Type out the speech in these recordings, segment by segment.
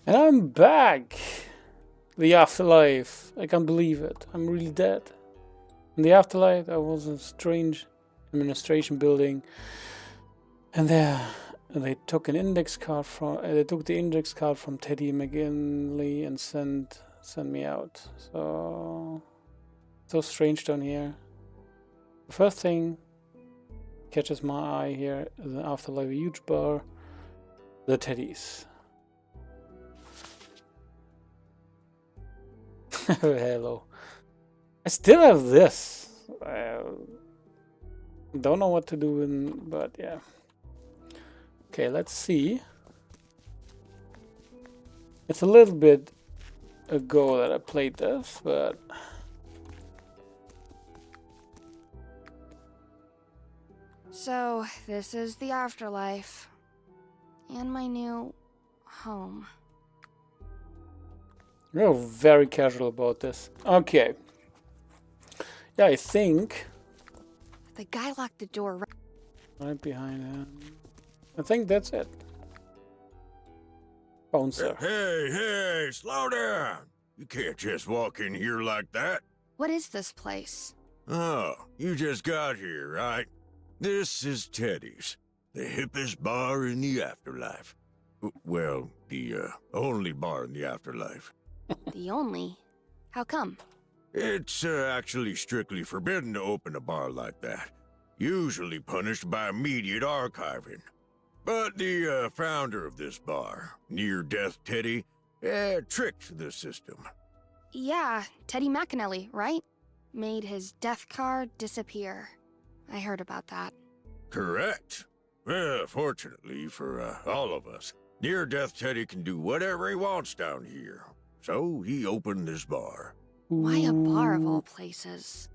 And I'm back! The Afterlife. I can't believe it. I'm really dead. In the Afterlife, I was in a strange administration building. And there, they took an index card from... they took the index card from Teddy McGinley and sent me out. So strange down here. The first thing catches my eye here is an Afterlife, a huge bar. The Teddies. Hello. I still have this. Don't know what to do, but yeah. Okay, let's see. It's a little bit ago that I played this, but so this is the Afterlife and my new home. you're very casual about this. Okay. Yeah, I think The guy locked the door right behind him. I think that's it. Bouncer. Hey, slow down. You can't just walk in here like that. What is this place? Oh, you just got here, right? This is Teddy's, the hippest bar in the Afterlife. Well, the only bar in the Afterlife. The only? How come? It's actually strictly forbidden to open a bar like that. Usually punished by immediate archiving. But the founder of this bar, Near-Death Teddy, tricked the system. Yeah, Teddy McAnally, right? Made his death card disappear. I heard about that. Correct. Well, fortunately for all of us, Near-Death Teddy can do whatever he wants down here. So he opened this bar. Why a bar of all places?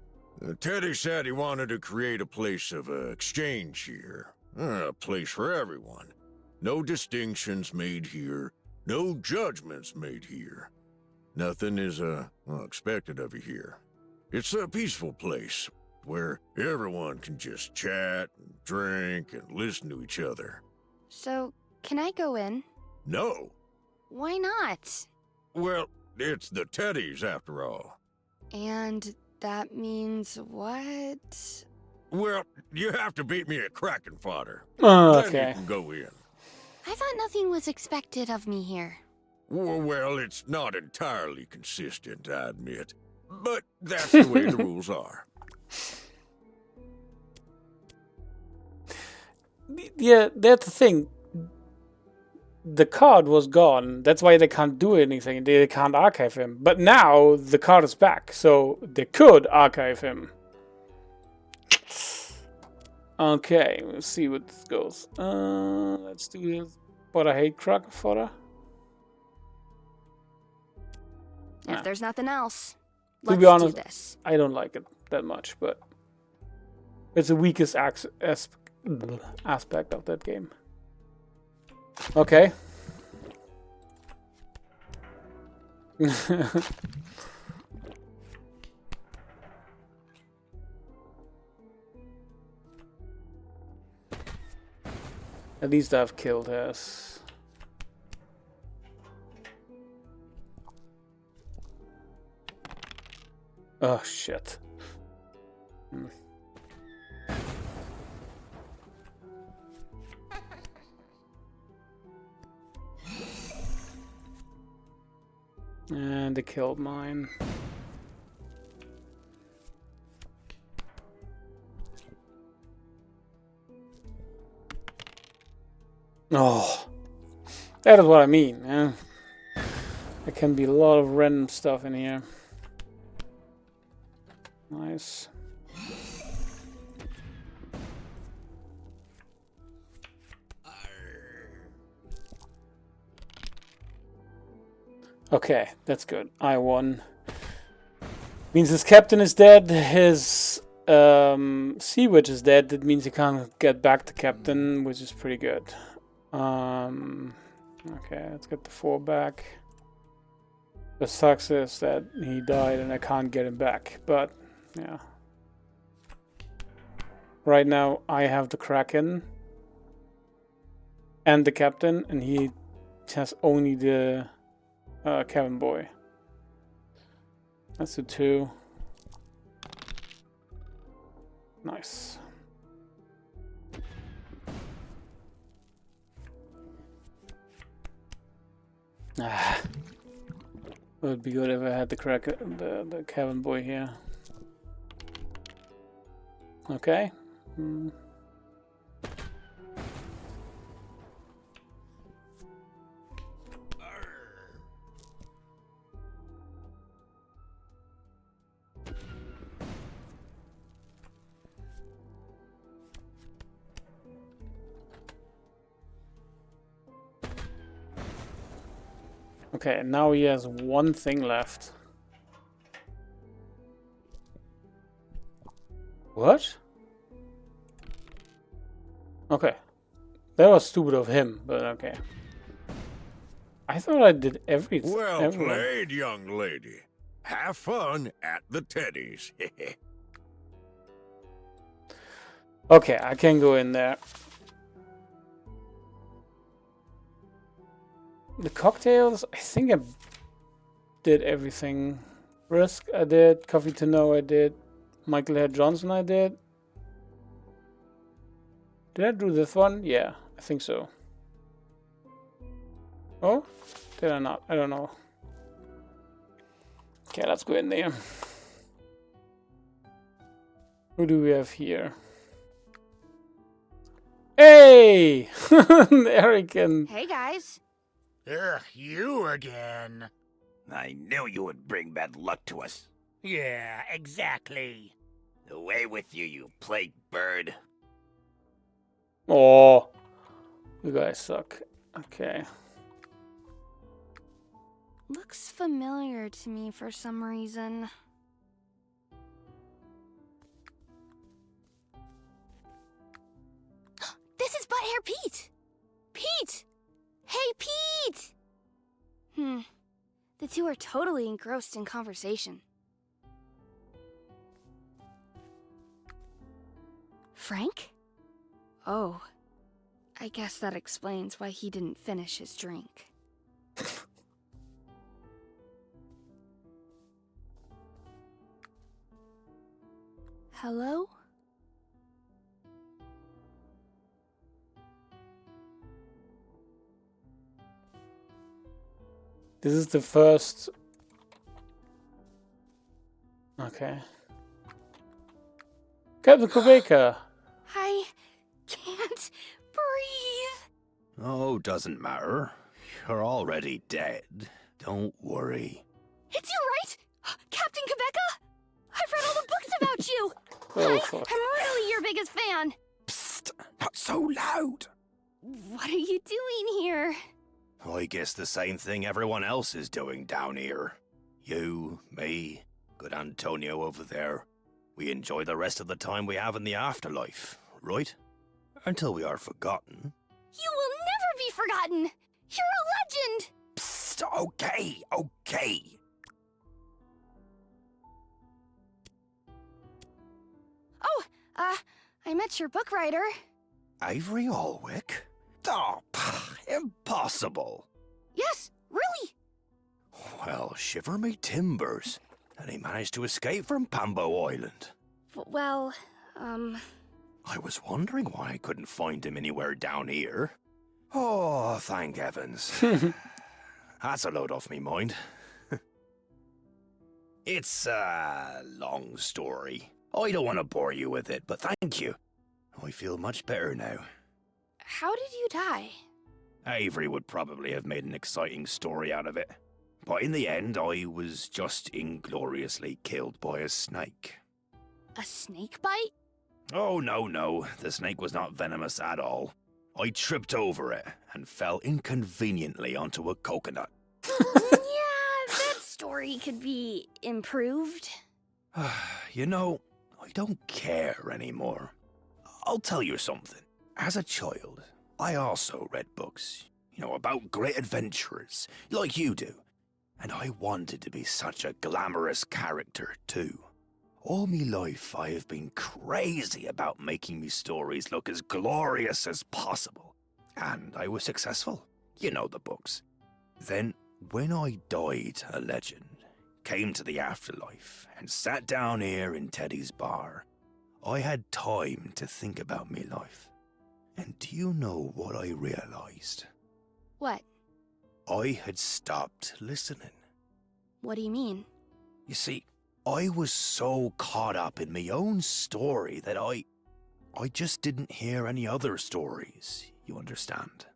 Teddy said he wanted to create a place of exchange here. A place for everyone. No distinctions made here. No judgments made here. Nothing is expected of you here. It's a peaceful place where everyone can just chat and drink and listen to each other. So, can I go in? No. Why not? Well, it's the Teddies after all. And that means what? Well, you have to beat me at cracking fodder. Oh, Then okay. you can go in. I thought nothing was expected of me here. Well, it's not entirely consistent, I admit. But that's the way the rules are. Yeah, that's the thing. The card was gone. That's why they can't do anything. They can't archive him. But now the card is back, so they could archive him. Okay, let's see what this goes. Let's do this. But I hate crack fodder. If there's nothing else, To let's be honest, do this. I don't like it that much, but it's the weakest aspect of that game. Okay. At least I've killed us. Oh shit. And they killed mine. Oh, that is what I mean, man. There can be a lot of random stuff in here. Nice. Okay, that's good. I won. Means his captain is dead. His sea witch is dead. That means he can't get back to captain, which is pretty good. Okay, let's get the 4 back. The sucks is that he died and I can't get him back. But yeah. Right now I have the Kraken and the captain, and he has only the cabin boy. Let's do 2. Nice. Ah. It would be good if I had the cabin boy here. Okay. Okay, now he has one thing left. What? Okay. That was stupid of him, but okay. I thought I did everything. Well played, young lady. Have fun at the Teddies. Okay, I can go in there. The cocktails, I think I did everything. Risk, I did. Coffee to Know, I did. Michael Head Johnson, I did. Did I do this one? Yeah, I think so. Oh? Did I not? I don't know. Okay, let's go in there. Who do we have here? Hey! Eric and... Hey, guys. Ugh, you again. I knew you would bring bad luck to us. Yeah, exactly. Away with you, you plague bird. Oh, you guys suck. Okay. Looks familiar to me for some reason. This is Butt Hair Pete! Pete! Hey, Pete! The two are totally engrossed in conversation. Frank? Oh. I guess that explains why he didn't finish his drink. Hello? This is the first... Okay. Captain Quebecer. I can't breathe. Oh, doesn't matter. You're already dead. Don't worry. It's you, right? Captain Quebecer? I've read all the books about you. Oh, I'm fuck. really your biggest fan. Psst! Not so loud! What are you doing here? I guess the same thing everyone else is doing down here. You, me, good Antonio over there. We enjoy the rest of the time we have in the afterlife, right? Until we are forgotten. You will never be forgotten. You're a legend. Psst! Okay, okay. Oh, I met your book writer. Avery Alwick? Oh, impossible. Yes, really. Well, shiver me timbers. And he managed to escape from Pambo Island. Well, I was wondering why I couldn't find him anywhere down here. Oh, thank heavens. That's a load off me mind. It's a long story. I don't want to bore you with it, but thank you. I feel much better now. how did you die? Avery would probably have made an exciting story out of it. But in the end, I was just ingloriously killed by a snake. A snake bite? Oh, no. The snake was not venomous at all. I tripped over it and fell inconveniently onto a coconut. Yeah, that story could be improved. You know, I don't care anymore. I'll tell you something. As a child, I also read books, about great adventurers, like you do. And I wanted to be such a glamorous character, too. All me life, I have been crazy about making me stories look as glorious as possible. And I was successful. You know the books. Then, when I died a legend, came to the afterlife, and sat down here in Teddy's bar, I had time to think about me life. And do you know what I realized? What? I had stopped listening. What do you mean? You see, I was so caught up in my own story that I just didn't hear any other stories, you understand?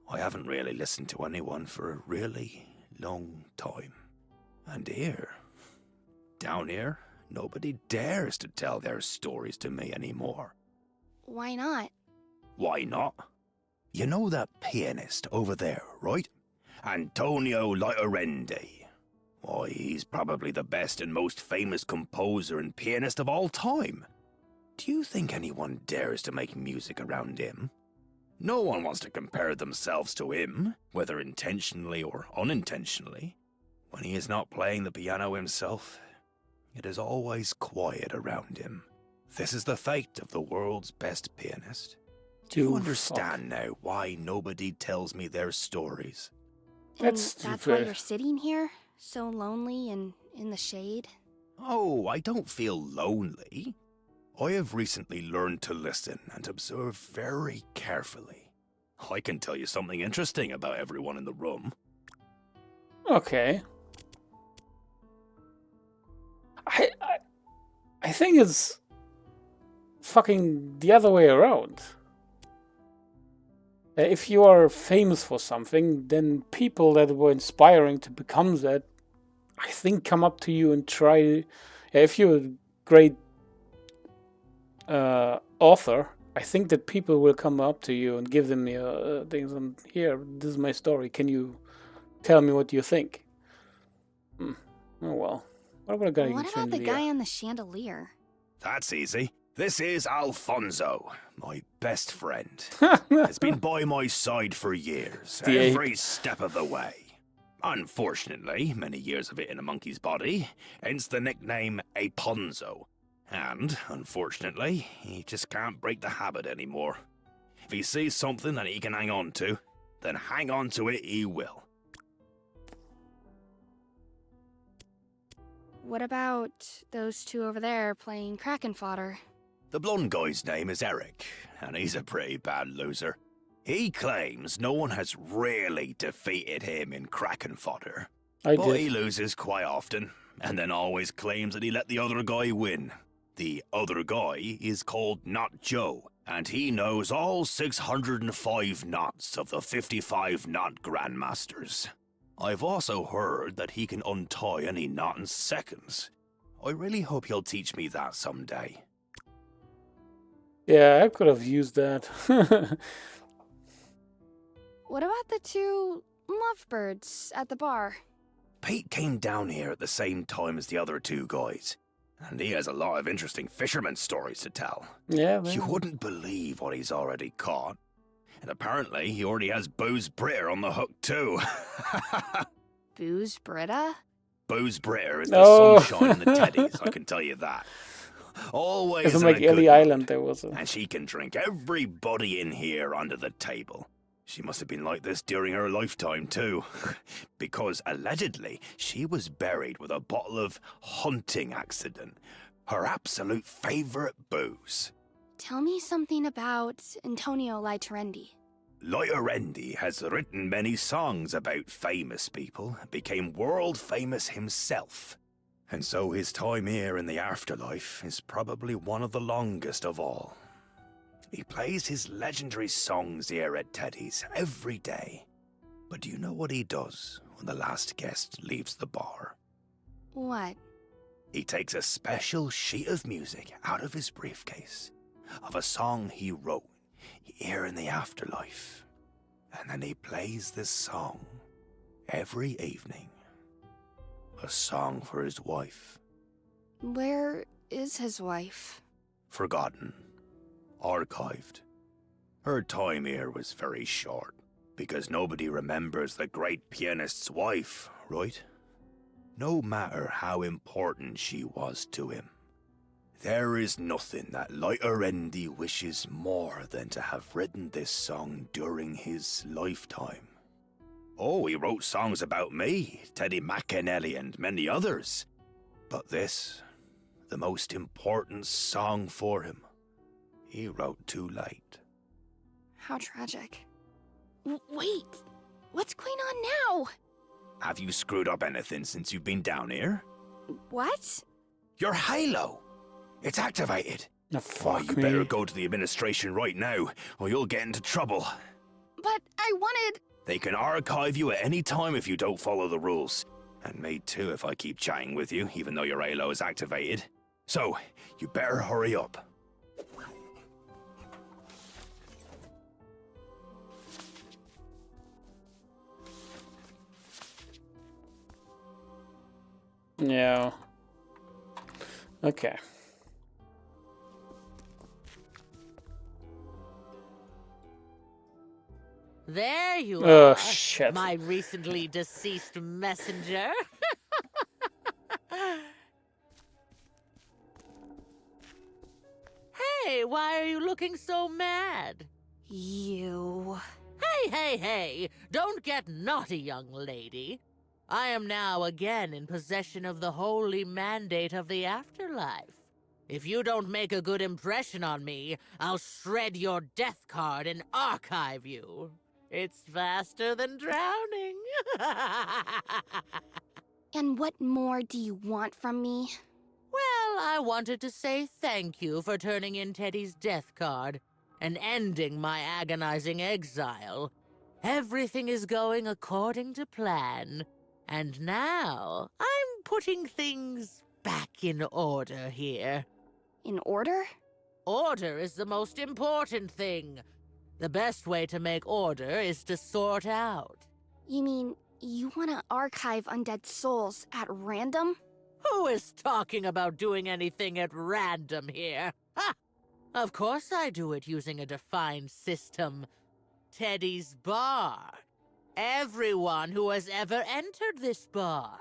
I haven't really listened to anyone for a really long time. And here, down here, nobody dares to tell their stories to me anymore. Why not? Why not? You know that pianist over there, right? Antonio Laterendi. Why, he's probably the best and most famous composer and pianist of all time. Do you think anyone dares to make music around him? No one wants to compare themselves to him, whether intentionally or unintentionally. When he is not playing the piano himself, it is always quiet around him. This is the fate of the world's best pianist. Do you understand now why nobody tells me their stories? That's why you're sitting here, so lonely and in the shade? Oh, I don't feel lonely. I have recently learned to listen and observe very carefully. I can tell you something interesting about everyone in the room. Okay. I think it's fucking the other way around. If you are famous for something, then people that were inspiring to become that, I think, come up to you and try. If you're a great author, I think that people will come up to you and give them things. And here, this is my story. Can you tell me what you think? Oh well. What about the guy on the chandelier? That's easy. This is Alfonso, my best friend. He's been by my side for years, every step of the way. Unfortunately, many years of it in a monkey's body, hence the nickname Aponzo. And, unfortunately, he just can't break the habit anymore. If he sees something that he can hang on to, then hang on to it he will. What about those two over there playing Kraken fodder? The blonde guy's name is Eric, and he's a pretty bad loser. He claims no one has really defeated him in Kraken fodder. But he loses quite often, and then always claims that he let the other guy win. The other guy is called Not Joe, and he knows all 605 knots of the 55 knot grandmasters. I've also heard that he can untie any knot in seconds. I really hope he'll teach me that someday. Yeah, I could have used that. What about the two lovebirds at the bar? Pete came down here at the same time as the other two guys, and he has a lot of interesting fisherman stories to tell. Yeah, man. You wouldn't believe what he's already caught. And apparently he already has Booze Britta on the hook too. Booze Britta? Booze Britta is the sunshine in the teddies, I can tell you that. Always it's in like a good Ellie mood. Island there was a... And she can drink everybody in here under the table. She must have been like this during her lifetime too. Because allegedly she was buried with a bottle of hunting accident. Her absolute favourite booze. Tell me something about Antonio Laterendi. Laterendi has written many songs about famous people, became world famous himself. And so his time here in the afterlife is probably one of the longest of all. He plays his legendary songs here at Teddy's every day. But do you know what he does when the last guest leaves the bar? What? He takes a special sheet of music out of his briefcase of a song he wrote here in the afterlife. And then he plays this song every evening. A song for his wife. Where is his wife? Forgotten. Archived. Her time here was very short, because nobody remembers the great pianist's wife, right? No matter how important she was to him. There is nothing that Laterendi wishes more than to have written this song during his lifetime. Oh, he wrote songs about me, Teddy McAnally, and many others. But this, the most important song for him, he wrote too late. How tragic. Wait, what's going on now? Have you screwed up anything since you've been down here? What? Your halo! It's activated. Oh, Why, fuck you me. better go to the administration right now, or you'll get into trouble. But I wanted... They can archive you at any time if you don't follow the rules. And me too if I keep chatting with you, even though your halo is activated. So, you better hurry up. Yeah. Okay. There you Oh, are, shit. my recently deceased messenger. Hey, why are you looking so mad? You... Hey, don't get naughty, young lady. I am now again in possession of the holy mandate of the afterlife. If you don't make a good impression on me, I'll shred your death card and archive you. It's faster than drowning. And what more do you want from me? Well, I wanted to say thank you for turning in Teddy's death card and ending my agonizing exile. Everything is going according to plan, and now I'm putting things back in order here. In order? Order is the most important thing. The best way to make order is to sort out. You mean you want to archive undead souls at random? Who is talking about doing anything at random here? Ha! Of course I do it using a defined system. Teddy's bar. Everyone who has ever entered this bar.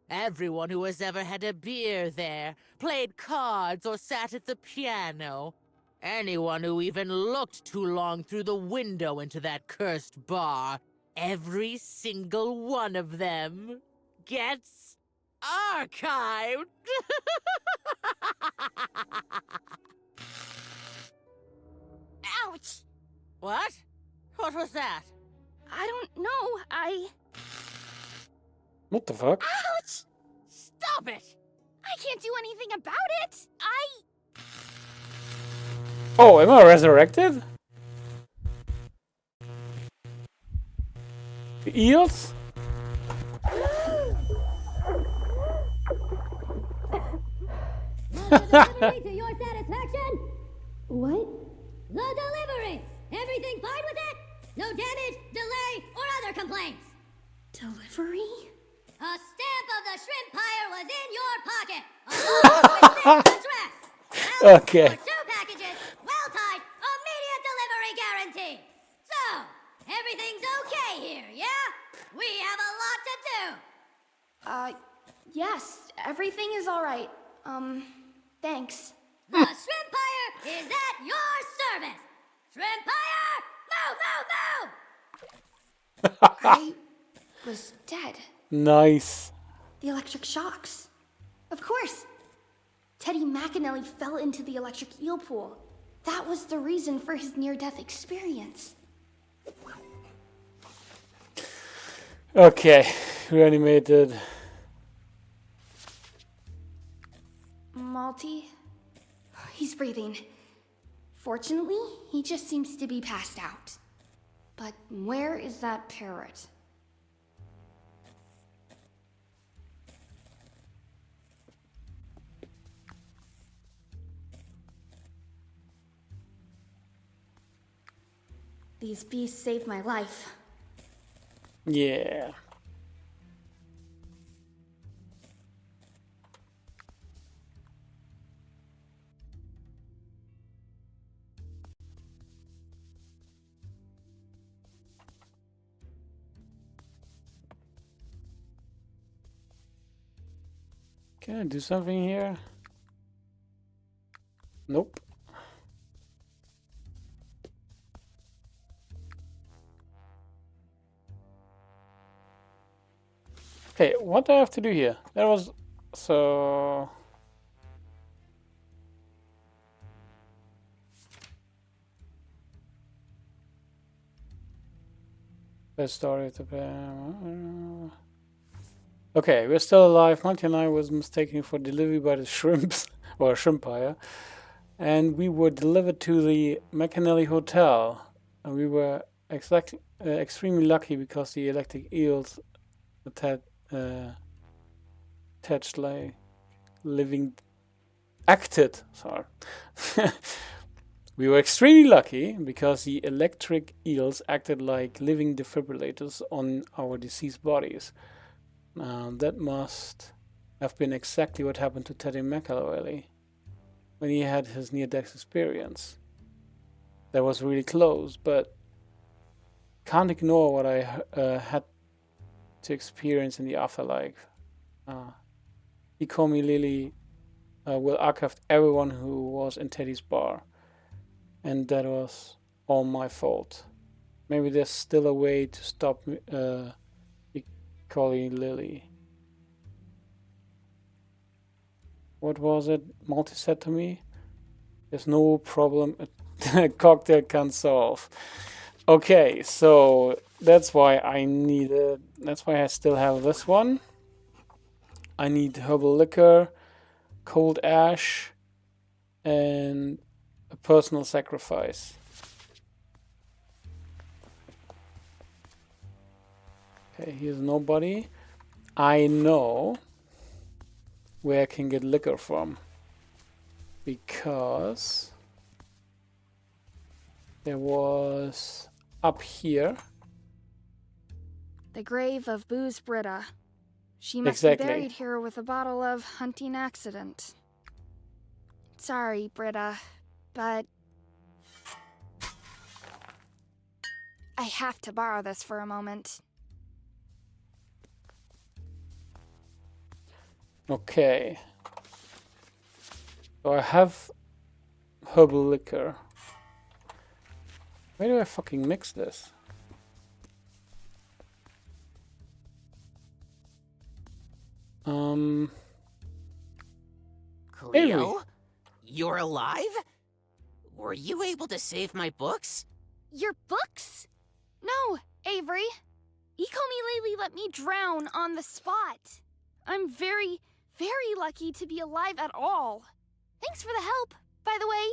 Everyone who has ever had a beer there, played cards, or sat at the piano. Anyone who even looked too long through the window into that cursed bar. Every single one of them gets archived. Ouch! What? What was that? I don't know, What the fuck? Ouch! Stop it! I can't do anything about it! Oh, am I resurrected? Eels? Delivery to your satisfaction? What? The delivery! Everything fine with it? No damage, delay, or other complaints? Delivery? A stamp of the Shrimpire was in your pocket, along with this address. Okay. For 2 packages, well-timed, immediate delivery guarantee. So, everything's okay here, yeah? We have a lot to do. Yes, everything is alright. Thanks. The Shrimpire is at your service. Shrimpire, move! I was dead. Nice. The electric shocks. Of course. Teddy McAnally fell into the electric eel pool. That was the reason for his near-death experience. Okay, reanimated. Malty? He's breathing. Fortunately, he just seems to be passed out. But where is that parrot? These beasts saved my life. Yeah. Can I do something here? Nope. Okay, what do I have to do here? That was... So... Best story of the... Okay, we're still alive. Monty and I was mistaken for delivery by the shrimps, or Shrimpire. And we were delivered to the McAnally Hotel. And we were extremely lucky because the electric eels attached like living... Acted, sorry. We were extremely lucky because the electric eels acted like living defibrillators on our deceased bodies. That must have been exactly what happened to Teddy McAllister when he had his near-death experience. That was really close, but can't ignore what I had to experience in the afterlife. Jichomilele will archive everyone who was in Teddy's bar. And that was all my fault. Maybe there's still a way to stop calling Lily. What was it Multi said to me? There's no problem a cocktail can solve. Okay, so that's why I needed... That's why I still have this one. I need herbal liquor, cold ash, and a personal sacrifice. Okay, here's nobody. I know where I can get liquor from. Because there was up here. The grave of Booze Britta. She must Exactly. be buried here with a bottle of hunting accident. Sorry, Britta, but I have to borrow this for a moment. Okay. So I have herbal liquor. Where do I fucking mix this? Cleo? You're alive? Were you able to save my books? Your books? No, Avery. Jichomilele let me drown on the spot. I'm very, very lucky to be alive at all. Thanks for the help, by the way.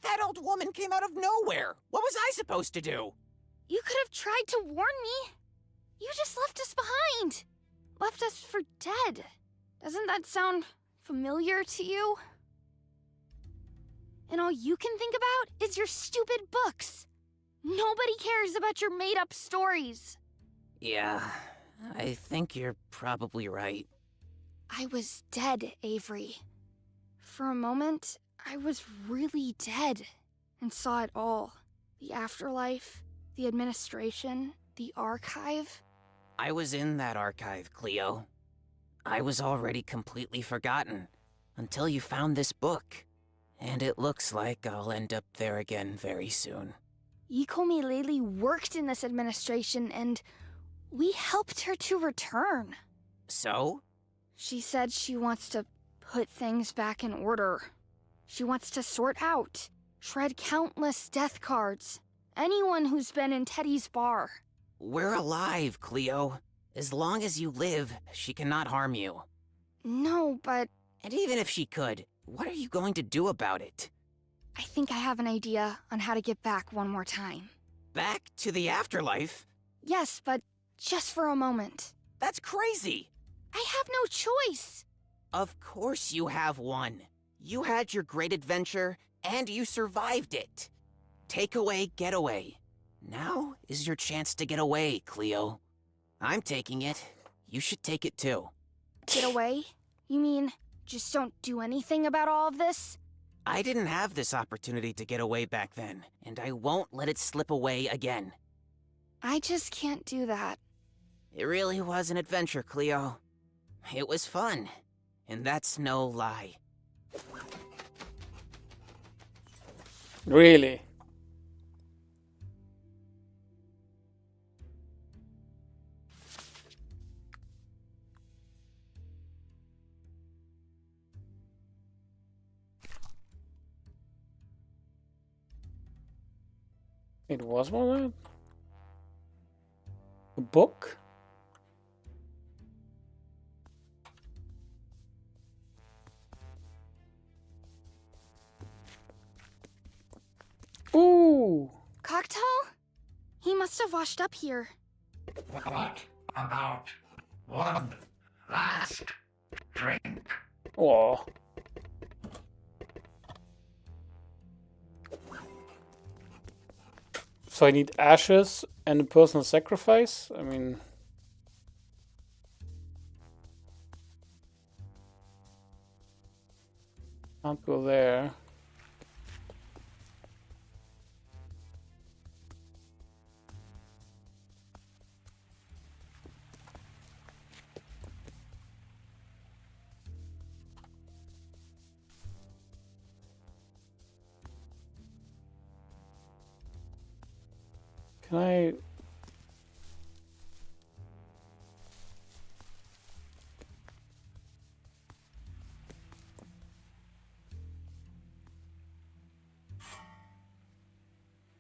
That old woman came out of nowhere. What was I supposed to do? You could have tried to warn me. You just left us behind. Left us for dead. Doesn't that sound familiar to you? And all you can think about is your stupid books. Nobody cares about your made-up stories. Yeah, I think you're probably right. I was dead, Avery. For a moment, I was really dead and saw it all. The afterlife, the administration, the archive. I was in that archive, Cleo. I was already completely forgotten until you found this book. And it looks like I'll end up there again very soon. Jichomilele worked in this administration and we helped her to return. So? She said she wants to put things back in order. She wants to sort out, shred countless death cards. Anyone who's been in Teddy's bar. We're alive, Cleo. As long as you live, she cannot harm you. No, but... And even if she could, what are you going to do about it? I think I have an idea on how to get back one more time. Back to the afterlife? Yes, but just for a moment. That's crazy! I have no choice! Of course you have one. You had your great adventure, and you survived it. Takeaway, getaway. Now is your chance to get away, Cleo. I'm taking it. You should take it too. Get away? You mean, just don't do anything about all of this? I didn't have this opportunity to get away back then, and I won't let it slip away again. I just can't do that. It really was an adventure, Cleo. It was fun, and that's no lie. Really? It was one of that? A book? Ooh! Cocktail? He must have washed up here. What about one last drink? Oh. So I need ashes and a personal sacrifice? I mean... Can't go there. Can I...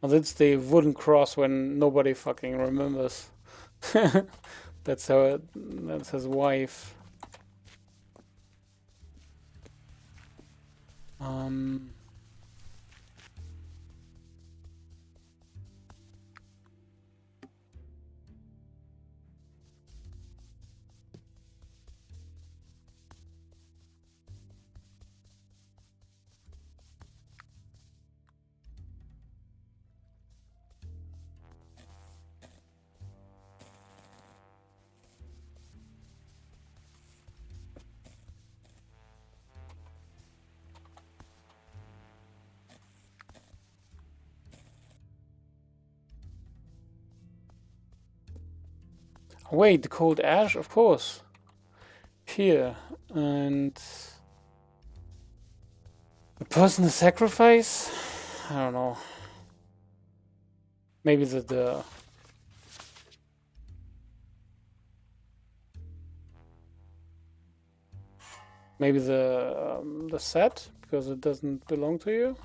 Oh, that's the wooden cross when nobody fucking remembers. That's how it... That's his wife. Wait, the cold ash? Of course. Here. And... a personal sacrifice? I don't know. Maybe the maybe the set, because it doesn't belong to you.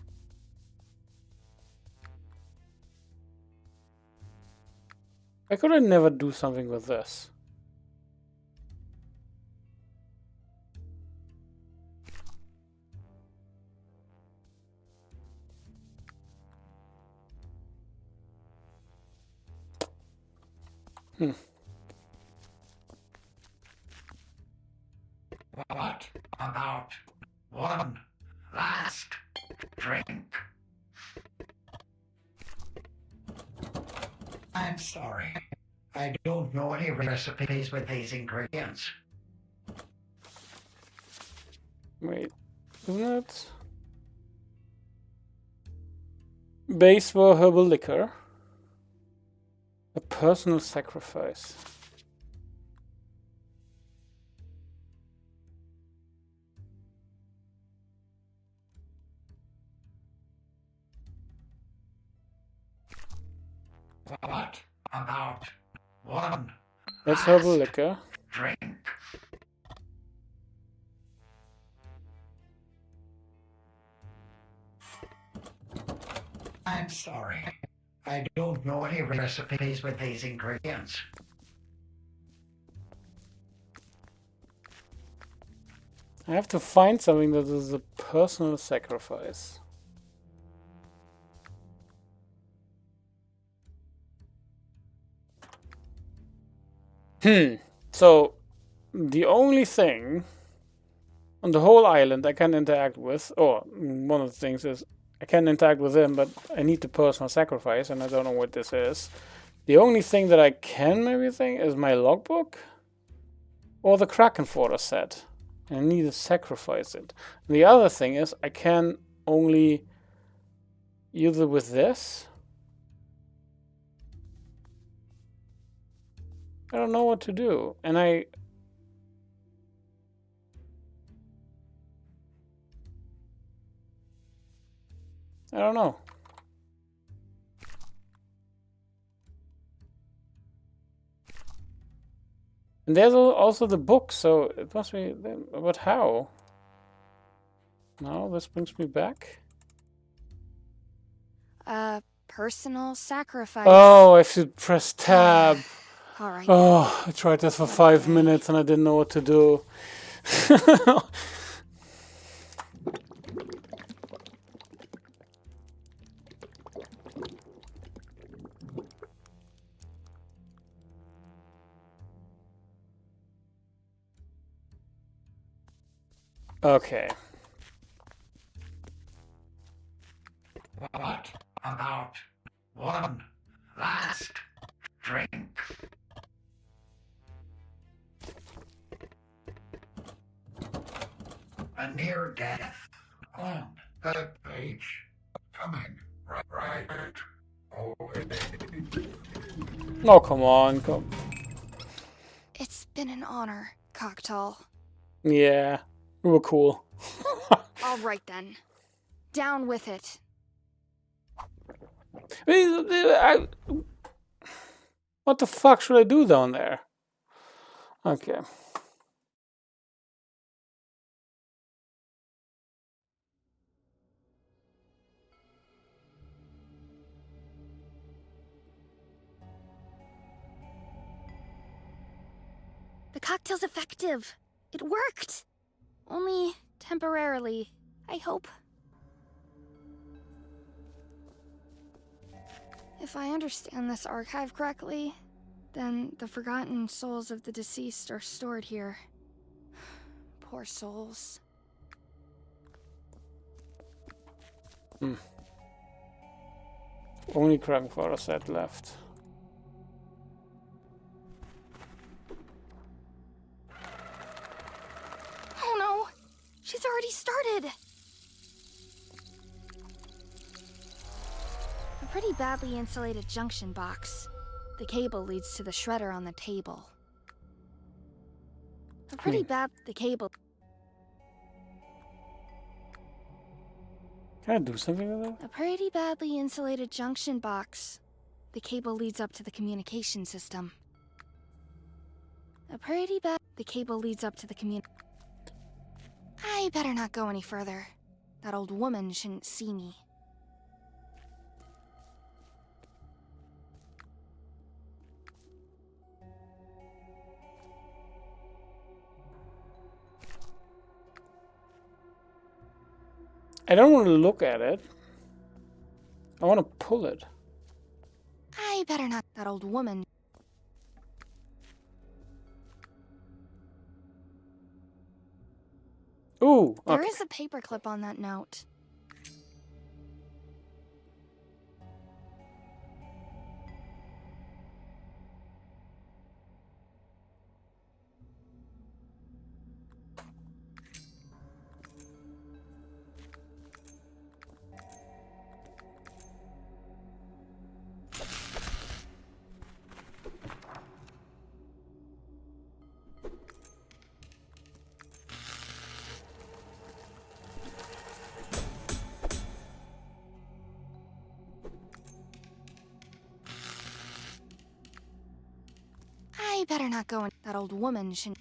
Why could I never do something with this? What about one last drink? I'm sorry. I don't know any recipes with these ingredients. Wait, isn't it? Base for herbal liquor. A personal sacrifice. What about one That's herbal liquor. drink? I'm sorry. I don't know any recipes with these ingredients. I have to find something that is a personal sacrifice. So, the only thing on the whole island I can interact with, or one of the things is I can interact with him, but I need the personal sacrifice, and I don't know what this is. The only thing that I can maybe think is my logbook, or the Kraken Fodder set. I need to sacrifice it. And the other thing is I can only use it with this. I don't know what to do, and I don't know. And there's also the book, so it must be. But how? No, this brings me back. personal sacrifice. Oh, I should press tab. All right. Oh, I tried this for 5 minutes and I didn't know what to do. Okay. What about one last drink? A near death on the page. Coming right. Oh, come on. Come. It's been an honor, Cocktall. Yeah, we were cool. All right then. Down with it. What the fuck should I do down there? Okay. The cocktail's effective. It worked. Only temporarily, I hope. If I understand this archive correctly, then the forgotten souls of the deceased are stored here. Poor souls. Only grandfather set left. Oh no! She's already started! A pretty badly insulated junction box. The cable leads to the shredder on the table. The cable... Can I do something with that? A pretty badly insulated junction box. The cable leads up to the communication system. The cable leads up to the I better not go any further. That old woman shouldn't see me. I don't want to look at it. I want to pull it. I better not. That old woman. Ooh, There okay. is a paperclip on that note. I better not go in. That old woman shouldn't.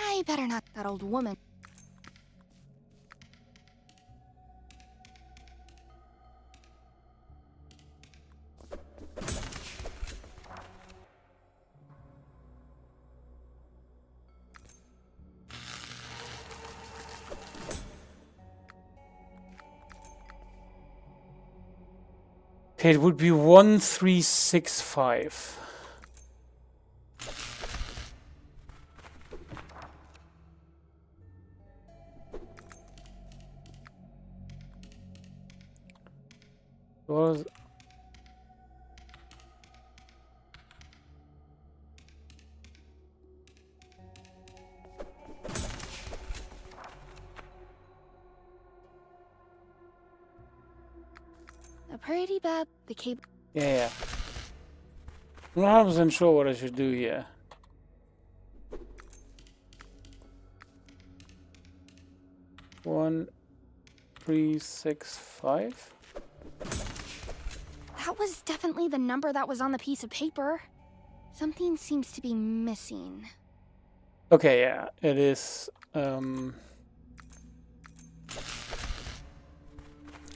I better not. That old woman. Okay, it would be 1365. Was A pretty bad. The cable. Yeah. I'm not 100% sure what I should do here. One, 3, 6, 5. That was definitely the number that was on the piece of paper. Something seems to be missing. Okay, yeah, it is. You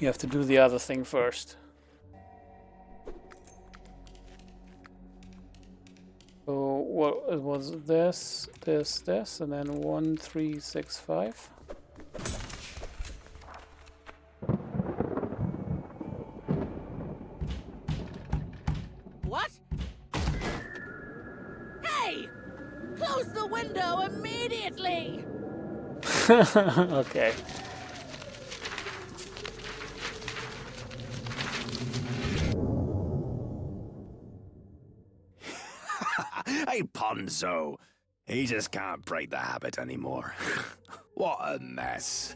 have to do the other thing first. So what it was this, and then 1, 3, 6, 5. What? Hey! Close the window immediately! Okay. Hey, Ponzo. He just can't break the habit anymore. What a mess.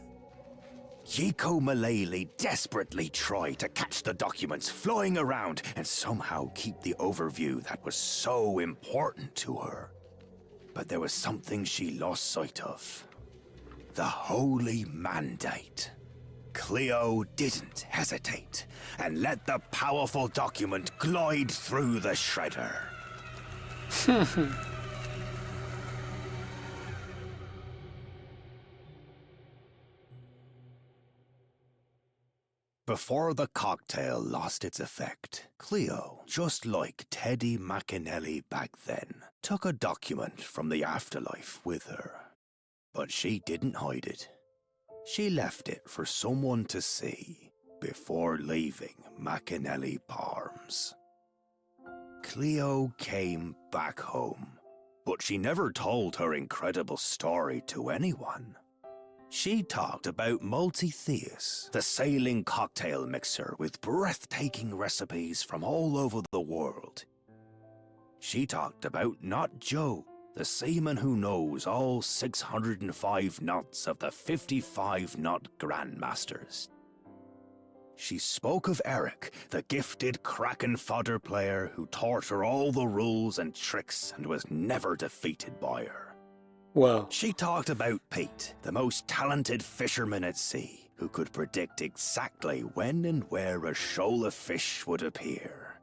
Jichomilele desperately tried to catch the documents flying around and somehow keep the overview that was so important to her. But there was something she lost sight of. The Holy Mandate. Cleo didn't hesitate and let the powerful document glide through the shredder. Before the cocktail lost its effect, Cleo, just like Teddy McAnally back then, took a document from the afterlife with her. But she didn't hide it. She left it for someone to see before leaving McAnally Farms. Cleo came back home, but she never told her incredible story to anyone. She talked about Multi-Theus, the sailing cocktail mixer with breathtaking recipes from all over the world. She talked about Not Joe, the seaman who knows all 605 knots of the 55-knot Grandmasters. She spoke of Eric, the gifted Kraken fodder player who taught her all the rules and tricks and was never defeated by her. Well, She talked about Pete, the most talented fisherman at sea, who could predict exactly when and where a shoal of fish would appear.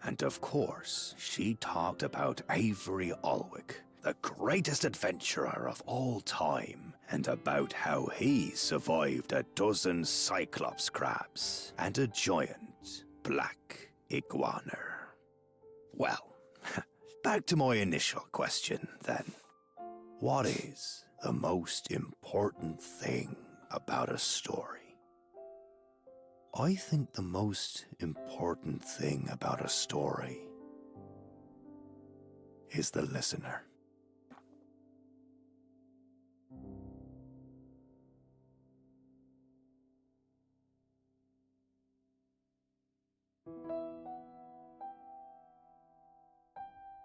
And of course, she talked about Avery Alwick, the greatest adventurer of all time, and about how he survived a dozen cyclops crabs and a giant black iguana. Well, back to my initial question then. What is the most important thing about a story? I think the most important thing about a story is the listener.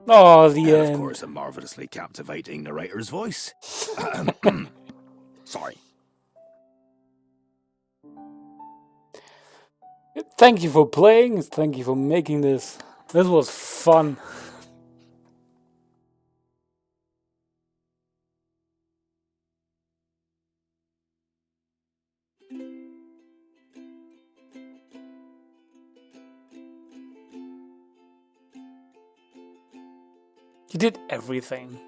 oh, the And of end. course, a marvelously captivating narrator's voice. Sorry. Thank you for playing. Thank you for making this. This was fun. You did everything.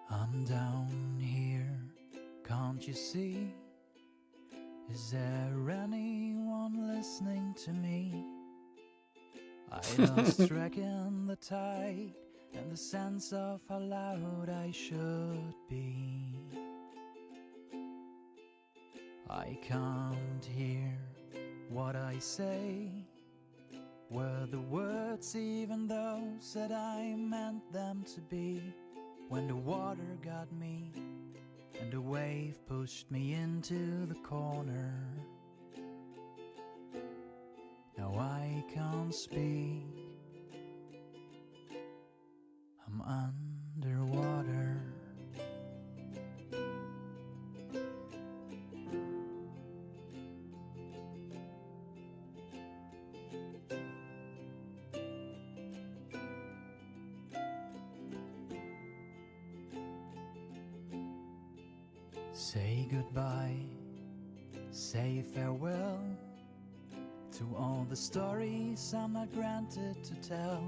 I'm down here, can't you see? Is there anyone listening to me? I lost track in the tide and the sense of how loud I should be. I can't hear what I say. Were the words even those that I meant them to be? When the water got me and a wave pushed me into the corner. Now I can't speak, I'm underwater. Say goodbye, say farewell to all the stories I'm not granted to tell.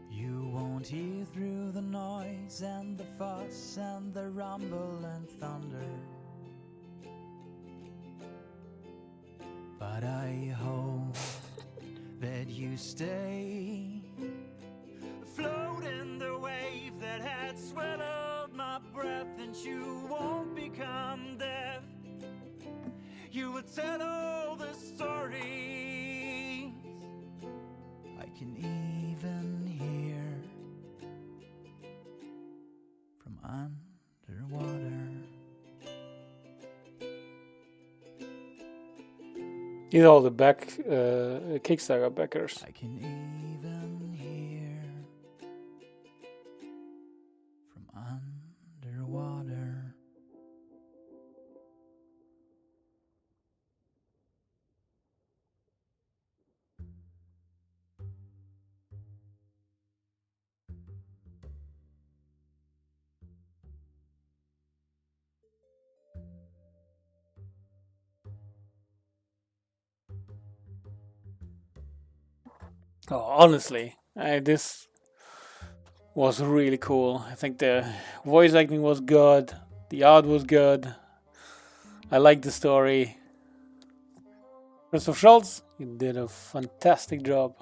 You won't hear through the noise and the fuss and the rumble and thunder. But I hope that you stay afloat in the wave that had swallowed my breath, and you won't become deaf. You will tell all the stories. I can even hear from underwater. These are all the Kickstarter backers. I can even hear from underwater. Oh, honestly, this was really cool. I think the voice acting was good, the art was good. I liked the story. Christoph Schultz, you did a fantastic job.